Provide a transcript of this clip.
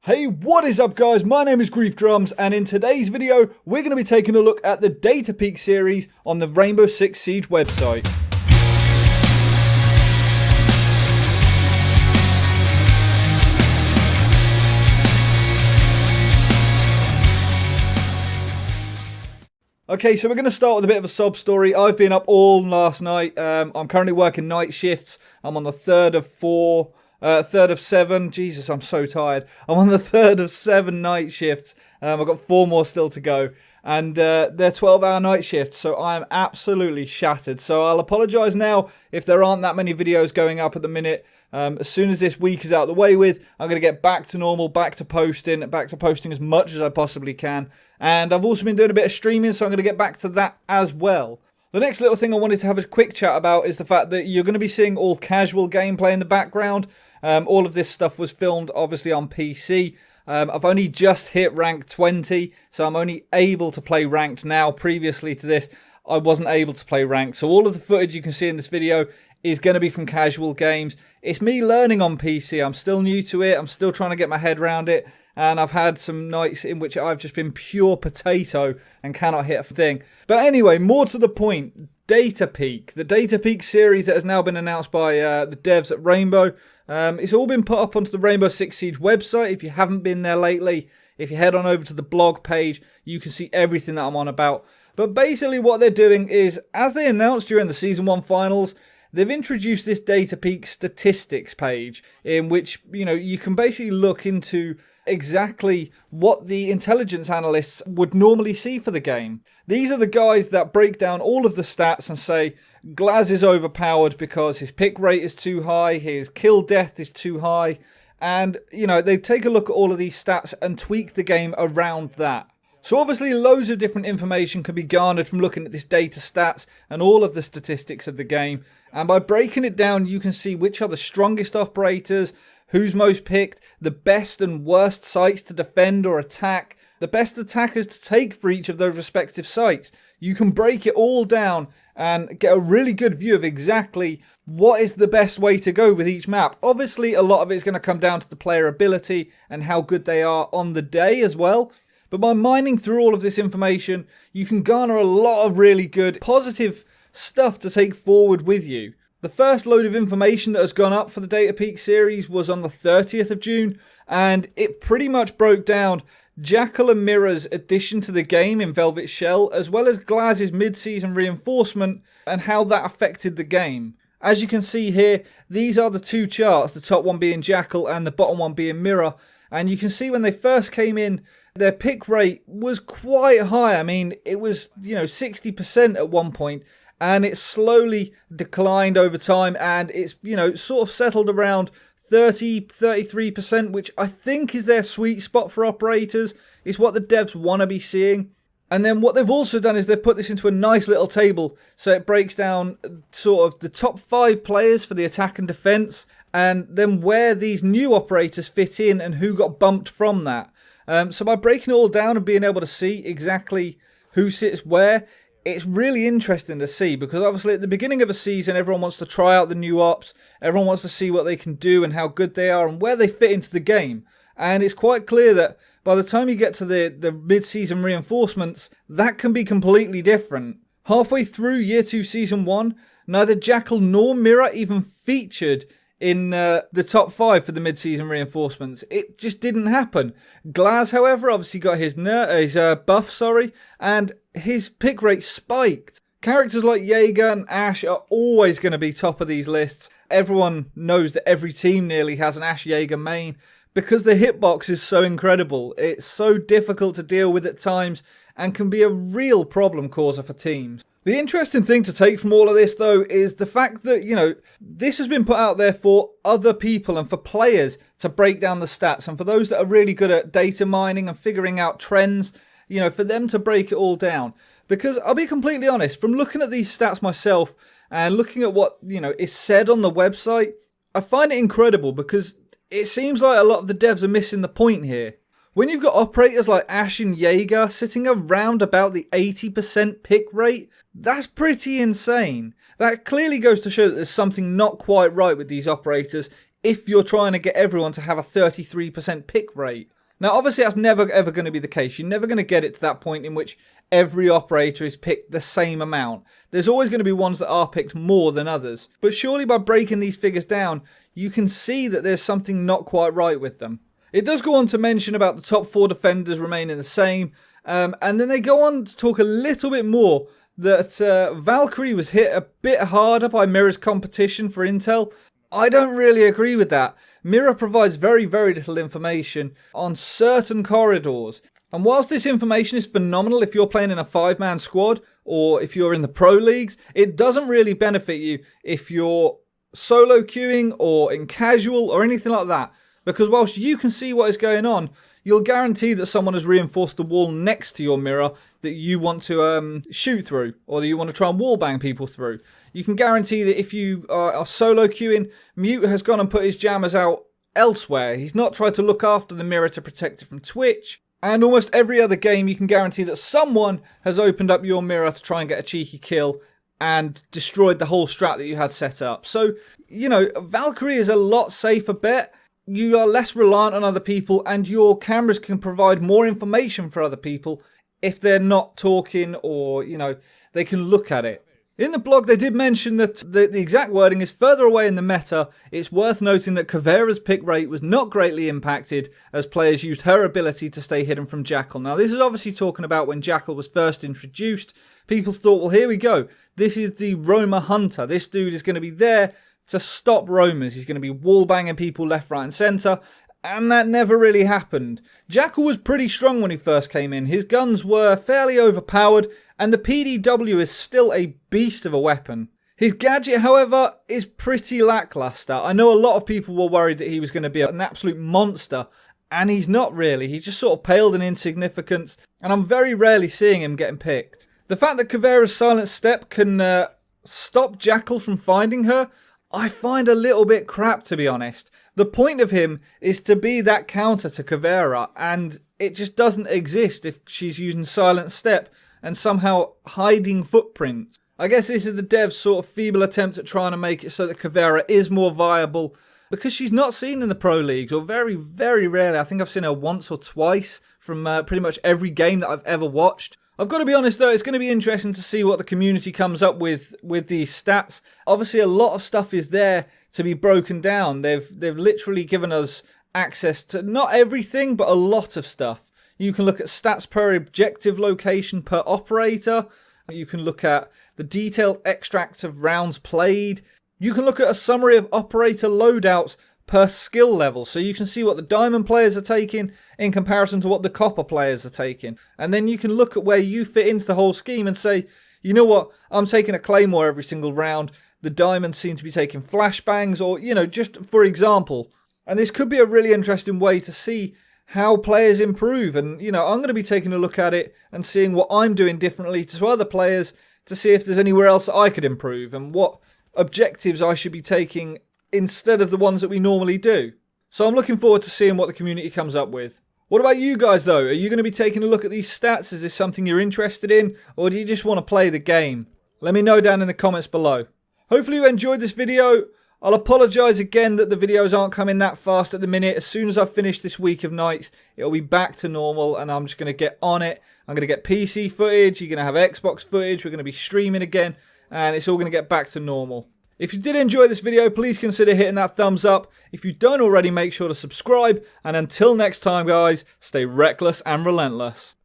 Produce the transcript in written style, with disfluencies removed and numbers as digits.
Hey, what is up guys? My name is Griefdrums, and in today's video we're going to be taking a look at the Data Peak series on the Rainbow Six Siege website. Okay, so we're going to start with a bit of a sob story. I've been up all last night. I'm currently working night shifts. I'm on the third of 7. Jesus, I'm so tired. I'm on the third of 7 night shifts. I've got 4 more still to go. And they're 12-hour night shifts, so I'm absolutely shattered. So I'll apologise now if there aren't that many videos going up at the minute. As soon as this week is out of the way with, I'm going to get back to normal, back to posting as much as I possibly can. And I've also been doing a bit of streaming, so I'm going to get back to that as well. The next little thing I wanted to have a quick chat about is the fact that you're going to be seeing all casual gameplay in the background. All of this stuff was filmed obviously on PC. I've only just hit rank 20, so I'm only able to play ranked now. Previously to this, I wasn't able to play ranked. So all of the footage you can see in this video is going to be from casual games. It's me learning on PC. I'm still new to it. I'm still trying to get my head around it. And I've had some nights in which I've just been pure potato and cannot hit a thing. But anyway, more to the point, Data Peak. The Data Peak series that has now been announced by the devs at Rainbow. It's all been put up onto the Rainbow Six Siege website. If you haven't been there lately, if you head on over to the blog page, you can see everything that I'm on about. But basically what they're doing is, as they announced during the Season 1 finals, they've introduced this Data Peak statistics page in which, you can basically look into exactly what the intelligence analysts would normally see for the game. These are the guys that break down all of the stats and say, Glaz is overpowered because his pick rate is too high, his kill death is too high, and, they take a look at all of these stats and tweak the game around that. So obviously loads of different information can be garnered from looking at this data stats and all of the statistics of the game. And by breaking it down, you can see which are the strongest operators, who's most picked, the best and worst sites to defend or attack, the best attackers to take for each of those respective sites. You can break it all down and get a really good view of exactly what is the best way to go with each map. Obviously, a lot of it is going to come down to the player ability and how good they are on the day as well. But by mining through all of this information, you can garner a lot of really good, positive stuff to take forward with you. The first load of information that has gone up for the Data Peak series was on the 30th of June, and it pretty much broke down Jackal and Mira's addition to the game in Velvet Shell, as well as Glaz's mid-season reinforcement and how that affected the game. As you can see here, these are the two charts, the top one being Jackal and the bottom one being Mira. And you can see when they first came in, their pick rate was quite high. I mean, it was, 60% at one point, and it slowly declined over time, and it's, sort of settled around 33%, which I think is their sweet spot for operators. It's what the devs want to be seeing. And then what they've also done is they've put this into a nice little table. So it breaks down sort of the top 5 players for the attack and defense, and then where these new operators fit in and who got bumped from that. So by breaking it all down and being able to see exactly who sits where, it's really interesting to see, because obviously at the beginning of a season, everyone wants to try out the new ops. Everyone wants to see what they can do and how good they are and where they fit into the game. And it's quite clear that by the time you get to the mid-season reinforcements, that can be completely different. Halfway through Year 2 Season 1, neither Jackal nor Mira even featured in the top 5 for the mid-season reinforcements. It just didn't happen. Glaz, however, obviously got his buff, and his pick rate spiked. Characters like Jaeger and Ash are always going to be top of these lists. Everyone knows that every team nearly has an Ash Jaeger main, because the hitbox is so incredible. It's so difficult to deal with at times and can be a real problem causer for teams. The interesting thing to take from all of this, though, is the fact that, this has been put out there for other people and for players to break down the stats. And for those that are really good at data mining and figuring out trends, for them to break it all down. Because I'll be completely honest, from looking at these stats myself and looking at what, is said on the website, I find it incredible because it seems like a lot of the devs are missing the point here. When you've got operators like Ash and Jaeger sitting around about the 80% pick rate, that's pretty insane. That clearly goes to show that there's something not quite right with these operators if you're trying to get everyone to have a 33% pick rate. Now, obviously, that's never ever going to be the case. You're never going to get it to that point in which every operator is picked the same amount. There's always going to be ones that are picked more than others. But surely by breaking these figures down, you can see that there's something not quite right with them. It does go on to mention about the top 4 defenders remaining the same. And then they go on to talk a little bit more that Valkyrie was hit a bit harder by Mira's competition for intel. I don't really agree with that. Mira provides very, very little information on certain corridors. And whilst this information is phenomenal if you're playing in a 5-man squad or if you're in the pro leagues, it doesn't really benefit you if you're solo queuing or in casual or anything like that. Because whilst you can see what is going on, you'll guarantee that someone has reinforced the wall next to your mirror that you want to shoot through, or that you want to try and wallbang people through. You can guarantee that if you are solo queuing, Mute has gone and put his jammers out elsewhere. He's not tried to look after the mirror to protect it from Twitch. And almost every other game, you can guarantee that someone has opened up your mirror to try and get a cheeky kill and destroyed the whole strat that you had set up. So, you know, Valkyrie is a lot safer bet. You are less reliant on other people, and your cameras can provide more information for other people if they're not talking, or, you know, they can look at it. In the blog, they did mention that the exact wording is further away in the meta. It's worth noting that Kavera's pick rate was not greatly impacted as players used her ability to stay hidden from Jackal. Now, this is obviously talking about when Jackal was first introduced. People thought, well, here we go. This is the Roamer Hunter. This dude is going to be there to stop roamers. He's going to be wallbanging people left, right and centre. And that never really happened. Jackal was pretty strong when he first came in. His guns were fairly overpowered, and the PDW is still a beast of a weapon. His gadget, however, is pretty lackluster. I know a lot of people were worried that he was going to be an absolute monster, and he's not really. He's just sort of paled in insignificance, and I'm very rarely seeing him getting picked. The fact that Kavera's Silent Step can stop Jackal from finding her, I find a little bit crap, to be honest. The point of him is to be that counter to Kavera, and it just doesn't exist if she's using Silent Step and somehow hiding footprints. I guess this is the dev's sort of feeble attempt at trying to make it so that Kavera is more viable, because she's not seen in the pro leagues, or very, very rarely. I think I've seen her once or twice from pretty much every game that I've ever watched. I've got to be honest though, it's going to be interesting to see what the community comes up with these stats. Obviously a lot of stuff is there to be broken down. They've literally given us access to not everything, but a lot of stuff. You can look at stats per objective location per operator. You can look at the detailed extract of rounds played. You can look at a summary of operator loadouts per skill level, so you can see what the diamond players are taking in comparison to what the copper players are taking. And then you can look at where you fit into the whole scheme and say, you know what, I'm taking a claymore every single round. The diamonds seem to be taking flashbangs, or, you know, just for example. And this could be a really interesting way to see how players improve. And, you know, I'm going to be taking a look at it and seeing what I'm doing differently to other players to see if there's anywhere else I could improve and what objectives I should be taking instead of the ones that we normally do. So I'm looking forward to seeing what the community comes up with. What about you guys though? Are you going to be taking a look at these stats? Is this something you're interested in? Or do you just want to play the game? Let me know down in the comments below. Hopefully you enjoyed this video. I'll apologise again that the videos aren't coming that fast at the minute. As soon as I've finished this week of nights, it'll be back to normal and I'm just going to get on it. I'm going to get PC footage, you're going to have Xbox footage, we're going to be streaming again, and it's all going to get back to normal. If you did enjoy this video, please consider hitting that thumbs up. If you don't already, make sure to subscribe. And until next time, guys, stay reckless and relentless.